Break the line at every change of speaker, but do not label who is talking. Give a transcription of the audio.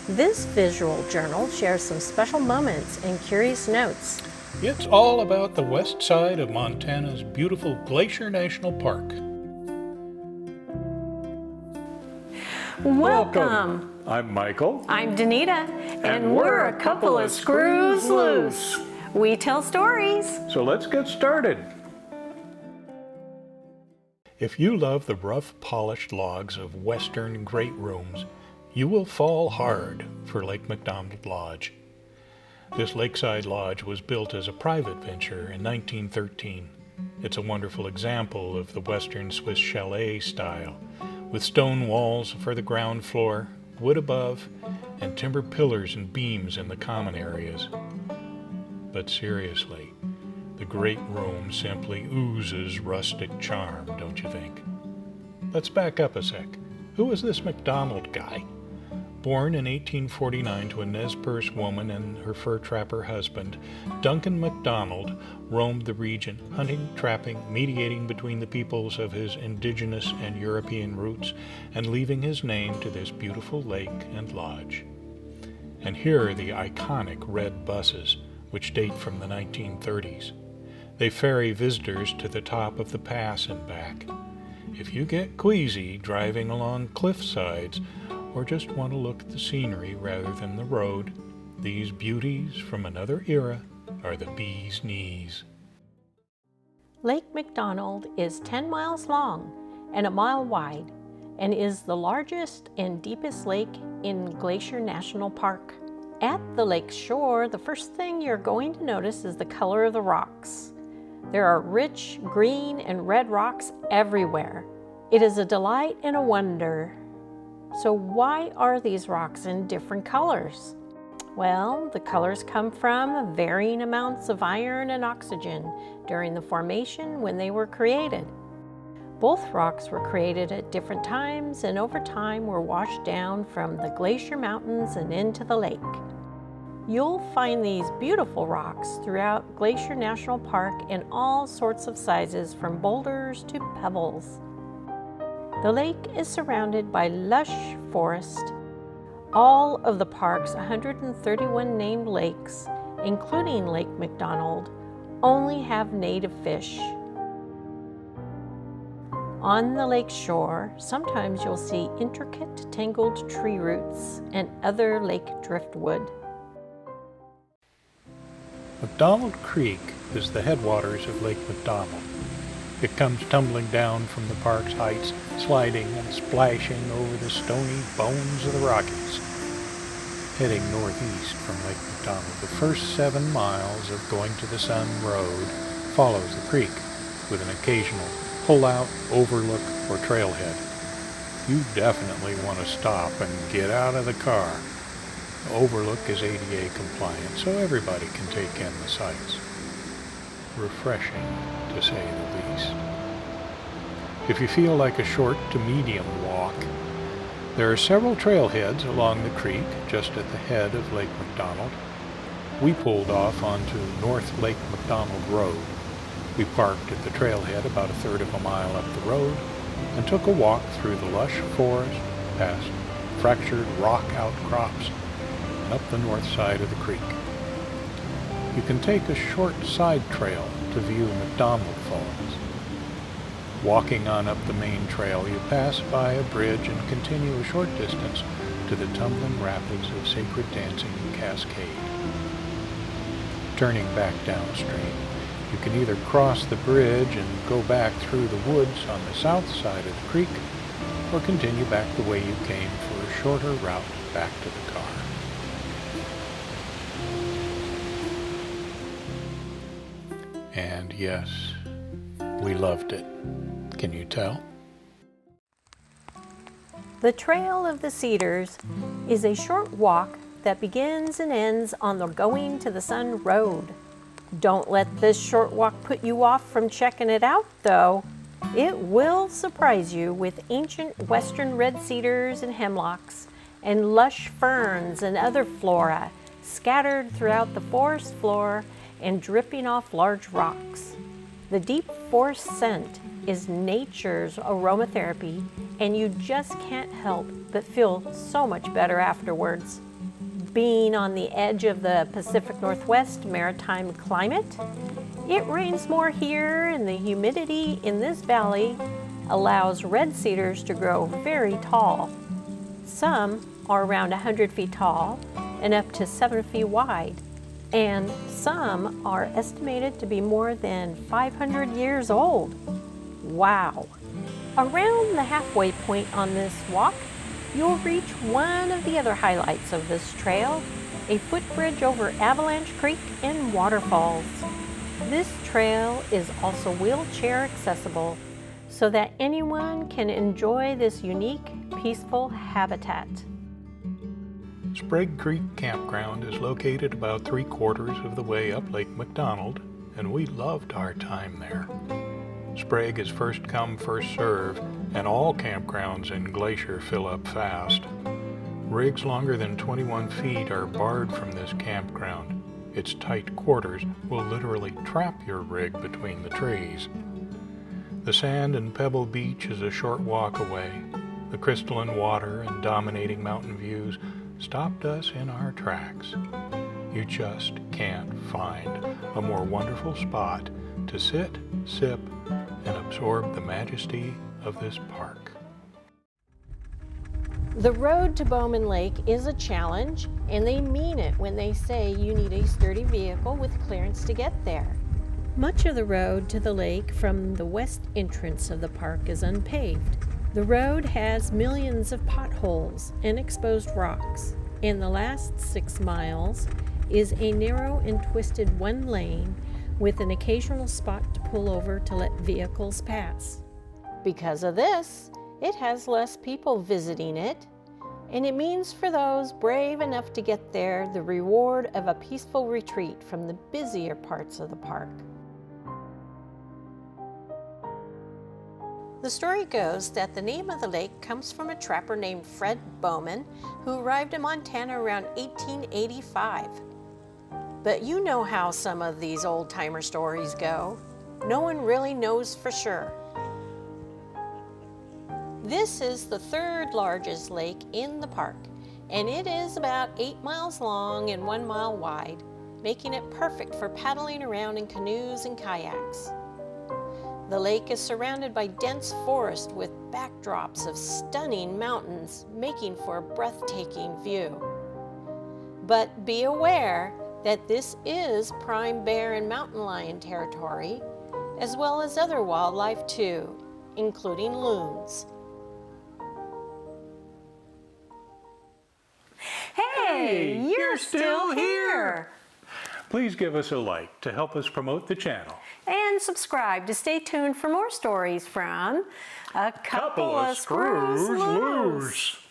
This visual journal shares some special moments and curious notes.
It's all about the west side of Montana's beautiful Glacier National Park.
Welcome!
I'm Michael.
I'm Danita, and we're a couple of screws loose. We tell stories.
So let's get started.
If you love the rough, polished logs of western great rooms, you will fall hard for Lake McDonald Lodge. This lakeside lodge was built as a private venture in 1913. It's a wonderful example of the western Swiss chalet style, with stone walls for the ground floor, wood above, and timber pillars and beams in the common areas. But seriously, the great room simply oozes rustic charm, don't you think? Let's back up a sec. Who is this McDonald guy? Born in 1849 to a Nez Perce woman and her fur trapper husband, Duncan McDonald roamed the region, hunting, trapping, mediating between the peoples of his indigenous and European roots, and leaving his name to this beautiful lake and lodge. And here are the iconic red buses, which date from the 1930s. They ferry visitors to the top of the pass and back. If you get queasy driving along cliff sides, or just want to look at the scenery rather than the road, these beauties from another era are the bee's knees.
Lake McDonald is 10 miles long and a mile wide, and is the largest and deepest lake in Glacier National Park. At the lake's shore, the first thing you're going to notice is the color of the rocks. There are rich green and red rocks everywhere. It is a delight and a wonder. So why are these rocks in different colors? Well, the colors come from varying amounts of iron and oxygen during the formation when they were created. Both rocks were created at different times and over time were washed down from the glacier mountains and into the lake. You'll find these beautiful rocks throughout Glacier National Park in all sorts of sizes, from boulders to pebbles. The lake is surrounded by lush forest. All of the park's 131 named lakes, including Lake McDonald, only have native fish. On the lake shore, sometimes you'll see intricate tangled tree roots and other lake driftwood.
McDonald Creek is the headwaters of Lake McDonald. It comes tumbling down from the park's heights, sliding and splashing over the stony bones of the Rockies. Heading northeast from Lake McDonald, the first 7 miles of Going to the Sun Road follows the creek with an occasional pull-out, overlook, or trailhead. You definitely want to stop and get out of the car. The overlook is ADA compliant, so everybody can take in the sights. Refreshing, to say the least. If you feel like a short to medium walk, there are several trailheads along the creek just at the head of Lake McDonald. We pulled off onto North Lake McDonald Road. We parked at the trailhead about a third of a mile up the road and took a walk through the lush forest, past fractured rock outcrops, and up the north side of the creek. You can take a short side trail to view McDonald Falls. Walking on up the main trail, you pass by a bridge and continue a short distance to the tumbling rapids of Sacred Dancing Cascade. Turning back downstream, you can either cross the bridge and go back through the woods on the south side of the creek, or continue back the way you came for a shorter route back to the car. And yes, we loved it. Can you tell?
The Trail of the Cedars is a short walk that begins and ends on the Going to the Sun Road. Don't let this short walk put you off from checking it out, though. It will surprise you with ancient western red cedars and hemlocks, and lush ferns and other flora scattered throughout the forest floor and dripping off large rocks. The deep forest scent is nature's aromatherapy, and you just can't help but feel so much better afterwards. Being on the edge of the Pacific Northwest maritime climate, it rains more here, and the humidity in this valley allows red cedars to grow very tall. Some are around 100 feet tall and up to 7 feet wide, and some are estimated to be more than 500 years old. Wow! Around the halfway point on this walk, you'll reach one of the other highlights of this trail, a footbridge over Avalanche Creek and waterfalls. This trail is also wheelchair accessible so that anyone can enjoy this unique, peaceful habitat.
Sprague Creek Campground is located about 3/4 of the way up Lake McDonald, and we loved our time there. Sprague is first come, first serve, and all campgrounds in Glacier fill up fast. Rigs longer than 21 feet are barred from this campground. Its tight quarters will literally trap your rig between the trees. The sand and pebble beach is a short walk away. The crystalline water and dominating mountain views stopped us in our tracks. You just can't find a more wonderful spot to sit, sip, and absorb the majesty of this park.
The road to Bowman Lake is a challenge, and they mean it when they say you need a sturdy vehicle with clearance to get there. Much of the road to the lake from the west entrance of the park is unpaved. The road has millions of potholes and exposed rocks, and the last 6 miles is a narrow and twisted one lane with an occasional spot to pull over to let vehicles pass. Because of this, it has less people visiting it, and it means for those brave enough to get there the reward of a peaceful retreat from the busier parts of the park. The story goes that the name of the lake comes from a trapper named Fred Bowman who arrived in Montana around 1885. But you know how some of these old-timer stories go. No one really knows for sure. This is the 3rd largest lake in the park, and it is about 8 miles long and 1 mile wide, making it perfect for paddling around in canoes and kayaks. The lake is surrounded by dense forest with backdrops of stunning mountains, making for a breathtaking view. But be aware that this is prime bear and mountain lion territory, as well as other wildlife too, including loons.
Hey, you're still here! Please give us a like to help us promote the channel.
And subscribe to stay tuned for more stories from A Couple of
Screws Loose.